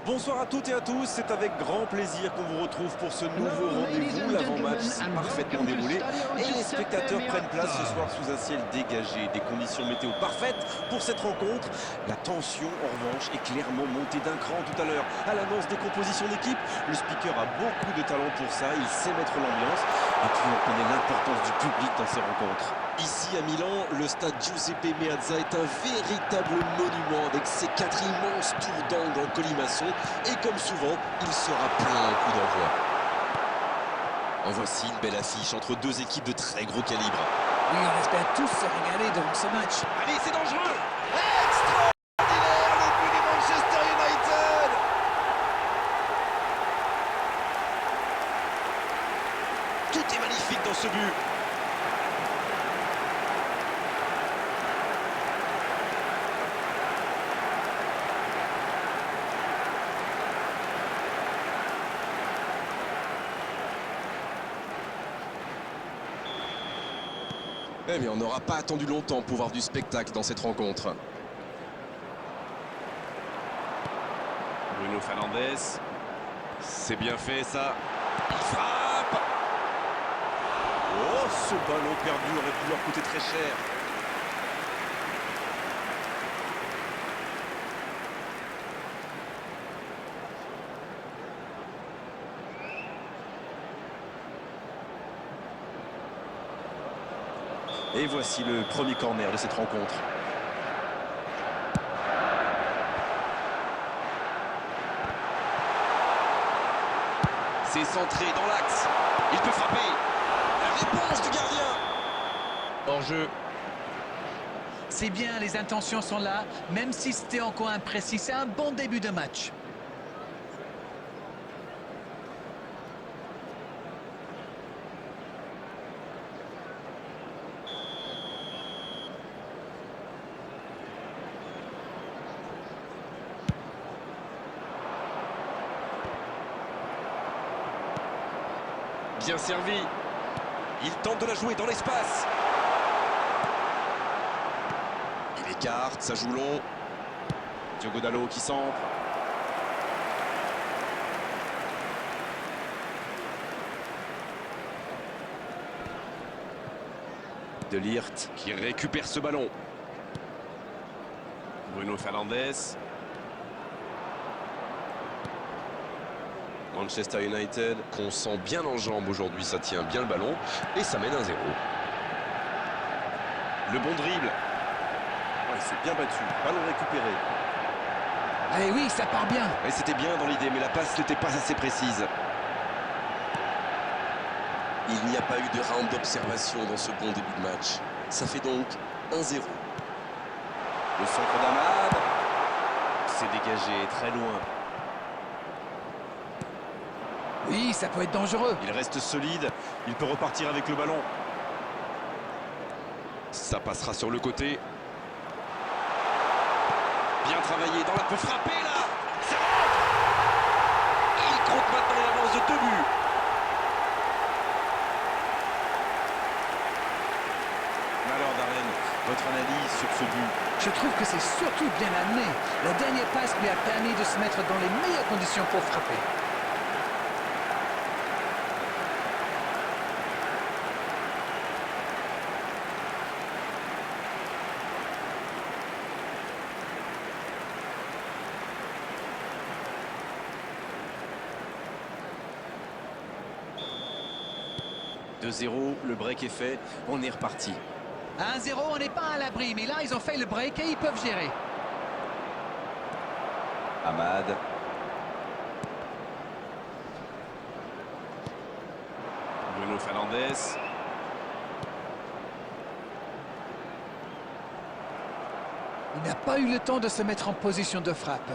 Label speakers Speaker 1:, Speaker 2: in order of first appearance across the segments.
Speaker 1: Bonsoir à toutes et à tous, c'est avec grand plaisir qu'on vous retrouve pour ce nouveau rendez-vous. L'avant-match s'est parfaitement déroulé et les spectateurs prennent place ce soir sous un ciel dégagé. Des conditions météo parfaites pour cette rencontre. La tension, en revanche, est clairement montée d'un cran tout à l'heure. À l'annonce des compositions d'équipe, le speaker a beaucoup de talent pour ça, il sait mettre l'ambiance. Et puis on connaît l'importance du public dans ces rencontres. Ici à Milan, le stade Giuseppe Meazza est un véritable monument avec ses 4 immenses tours d'angle en colimaçon. Et comme souvent, il sera plein au coup d'envoi. En voici une belle affiche entre deux équipes de très gros calibre.
Speaker 2: Oui, on espère tous se régaler dans ce match.
Speaker 1: Allez, c'est dangereux! Extraordinaire le but de Manchester United! Tout est magnifique dans ce but. Eh bien, on n'aura pas attendu longtemps pour voir du spectacle dans cette rencontre. Bruno Fernandes. C'est bien fait, ça. Il frappe. Oh, ce ballon perdu aurait pu leur coûter très cher. Et voici le premier corner de cette rencontre. C'est centré dans l'axe. Il peut frapper. La réponse du gardien. Hors jeu.
Speaker 2: C'est bien, les intentions sont là, même si c'était encore imprécis. C'est un bon début de match.
Speaker 1: Bien servi. Il tente de la jouer dans l'espace. Il écarte, ça joue long. Diogo Dalot qui centre. De Ligt qui récupère ce ballon. Bruno Fernandes. Manchester United, qu'on sent bien en jambes aujourd'hui, ça tient bien le ballon et ça mène 1-0. Le bon dribble. Ouais, il s'est bien battu, ballon récupéré.
Speaker 2: Allez, oui, ça part bien.
Speaker 1: Et c'était bien dans l'idée, mais la passe n'était pas assez précise. Il n'y a pas eu de round d'observation dans ce bon début de match. Ça fait donc 1-0. Le centre d'Amad. C'est dégagé très loin.
Speaker 2: Oui, ça peut être dangereux.
Speaker 1: Il reste solide, il peut repartir avec le ballon. Ça passera sur le côté. Bien travaillé, dans la peut frapper là. Ça rentre. Il compte maintenant l'avance de 2 buts. Alors Darren, votre analyse sur ce but?
Speaker 2: Je trouve que c'est surtout bien amené. La dernière passe lui a permis de se mettre dans les meilleures conditions pour frapper.
Speaker 1: « 2-0, le break est fait, on est reparti.
Speaker 2: 1-0, on n'est pas à l'abri, mais là, ils ont fait le break et ils peuvent gérer.
Speaker 1: Amad. Bruno Fernandes.
Speaker 2: Il n'a pas eu le temps de se mettre en position de frappe.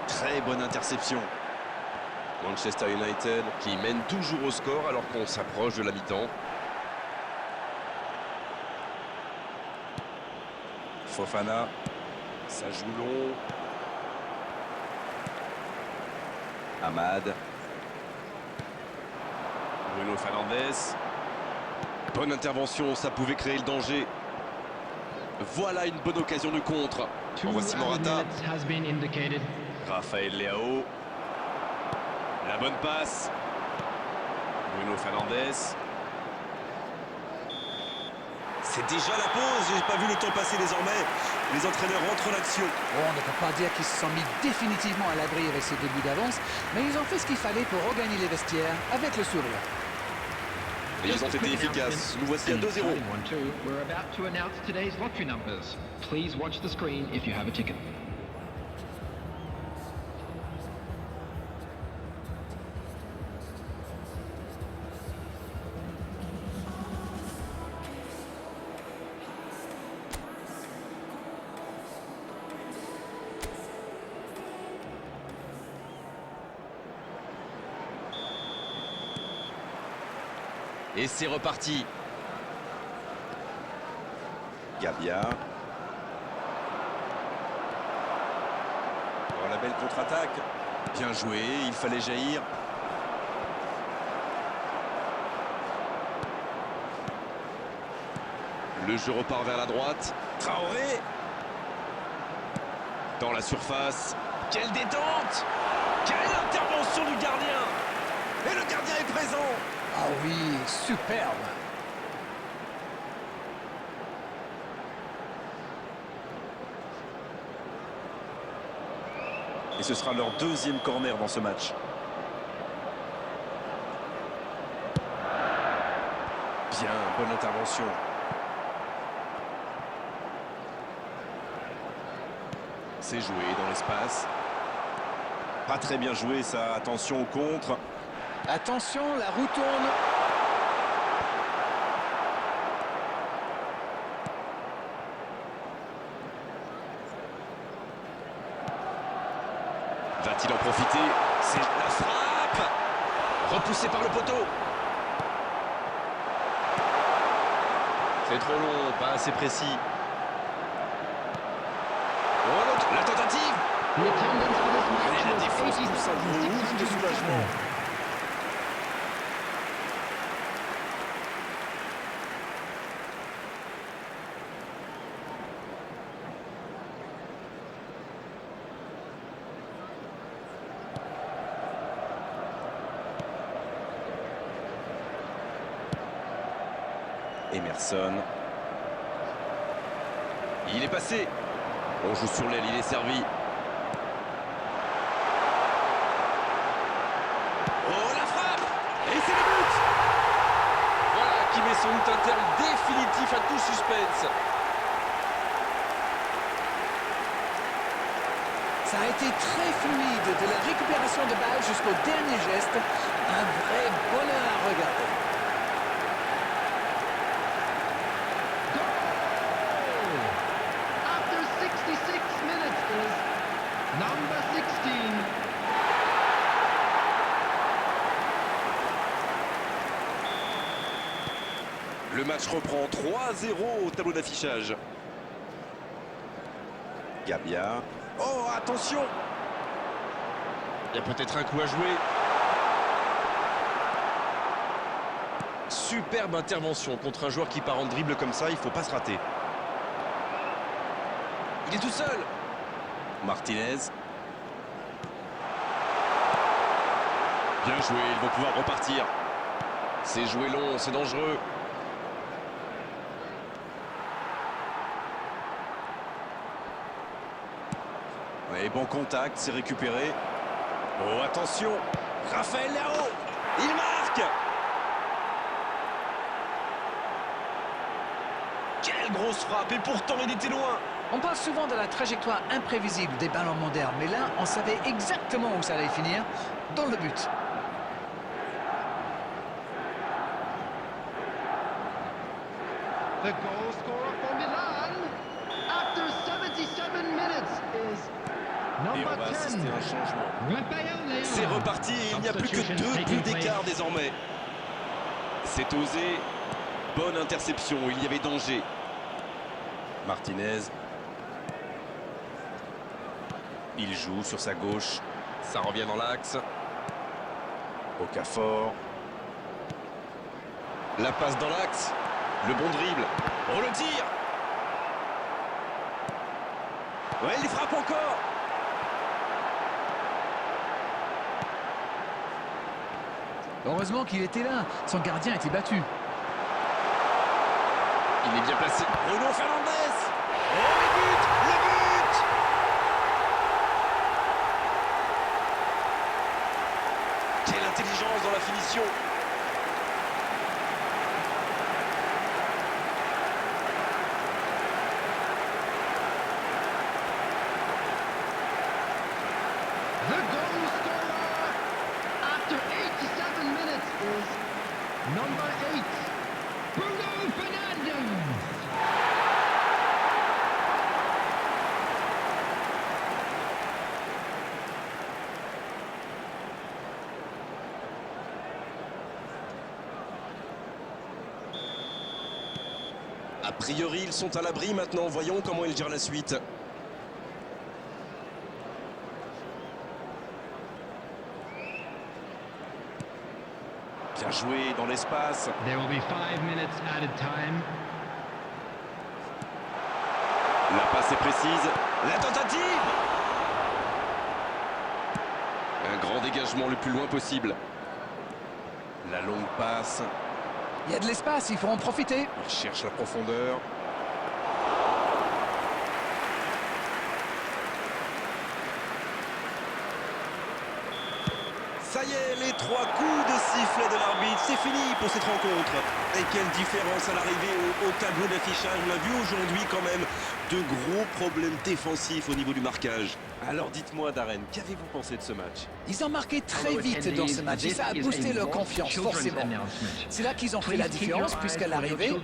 Speaker 1: Très bonne interception. Manchester United qui mène toujours au score alors qu'on s'approche de la mi-temps. Fofana, ça joue long. Amad. Bruno Fernandes. Bonne intervention, ça pouvait créer le danger. Voilà une bonne occasion de contre. En voici Morata. Raphaël Leao. La bonne passe. Bruno Fernandes. C'est déjà la pause. J'ai pas vu le temps passer désormais. Les entraîneurs rentrent en action.
Speaker 2: Bon, on ne peut pas dire qu'ils se sont mis définitivement à l'abri avec ces débuts d'avance, mais ils ont fait ce qu'il fallait pour regagner les vestiaires avec le sourire.
Speaker 1: Et ils ont été efficaces. Nous voici à 2-0.
Speaker 3: We're about to announce today's lottery numbers. Please watch the screen if you have a ticket.
Speaker 1: Et c'est reparti. Gabia. Oh, la belle contre-attaque. Bien joué, il fallait jaillir. Le jeu repart vers la droite. Traoré. Dans la surface. Quelle détente! Quelle intervention du gardien! Et le gardien est présent!
Speaker 2: Ah oui, superbe.
Speaker 1: Et ce sera leur deuxième corner dans ce match. Bien, bonne intervention. C'est joué dans l'espace. Pas très bien joué ça, attention au contre.
Speaker 2: Attention, la roue tourne.
Speaker 1: Va-t-il en profiter? C'est la frappe! Repoussé par le poteau. C'est trop long, pas assez précis. Oh, la tentative! Allez, la défense pousse un gros ouf de soulagement. Emerson. Il est passé. On joue sur l'aile, il est servi. Oh, la frappe! Et c'est le but! Voilà qui met sans doute un terme définitif à tout suspense.
Speaker 2: Ça a été très fluide, de la récupération de balle jusqu'au dernier geste. Un vrai bonheur à regarder.
Speaker 1: Le match reprend 3-0 au tableau d'affichage. Gabia. Oh, attention! Il y a peut-être un coup à jouer. Superbe intervention contre un joueur qui part en dribble comme ça, il ne faut pas se rater. Il est tout seul. Martinez. Bien joué, ils vont pouvoir repartir. C'est joué long, c'est dangereux. Et bon contact, c'est récupéré. Oh, attention! Raphaël Leao! Il marque! Quelle grosse frappe! Et pourtant, il était loin!
Speaker 2: On parle souvent de la trajectoire imprévisible des ballons modernes, mais là, on savait exactement où ça allait finir, dans le but.
Speaker 3: The goal scorer for Milan after 77 minutes is
Speaker 1: Et on
Speaker 3: number
Speaker 1: va assister
Speaker 3: 10.
Speaker 1: à un changement.
Speaker 3: Raphaël Leao.
Speaker 1: C'est reparti, il n'y a plus que 2 buts d'écart désormais. C'est osé. Bonne interception, il y avait danger. Martinez. Il joue sur sa gauche. Ça revient dans l'axe. Okafor. La passe dans l'axe. Le bon dribble. Oh, le tir! Ouais, il frappe encore.
Speaker 2: Heureusement qu'il était là. Son gardien était battu.
Speaker 1: Il est bien placé. Bruno Fernandes. Oh, le but. Quelle intelligence dans la finition.
Speaker 3: The goal scorer after 87 minutes is number 8, Bruno Fernandes.
Speaker 1: A priori, ils sont à l'abri maintenant. Voyons comment ils gèrent la suite. Bien joué dans l'espace.
Speaker 3: There will be 5 minutes added time.
Speaker 1: La passe est précise. La tentative. Un grand dégagement le plus loin possible. La longue passe.
Speaker 2: Il y a de l'espace, il faut en profiter.
Speaker 1: Il cherche la profondeur. Ça y est, les 3 coups de sifflet de l'arbitre, c'est fini pour cette rencontre. Et quelle différence à l'arrivée au tableau d'affichage. On l'a vu aujourd'hui quand même, de gros problèmes défensifs au niveau du marquage. Alors dites-moi Darren, qu'avez-vous pensé de ce match?
Speaker 2: Ils ont marqué très vite dans ce match et ça a boosté leur confiance, forcément. C'est là qu'ils ont fait la différence puisqu'à l'arrivée,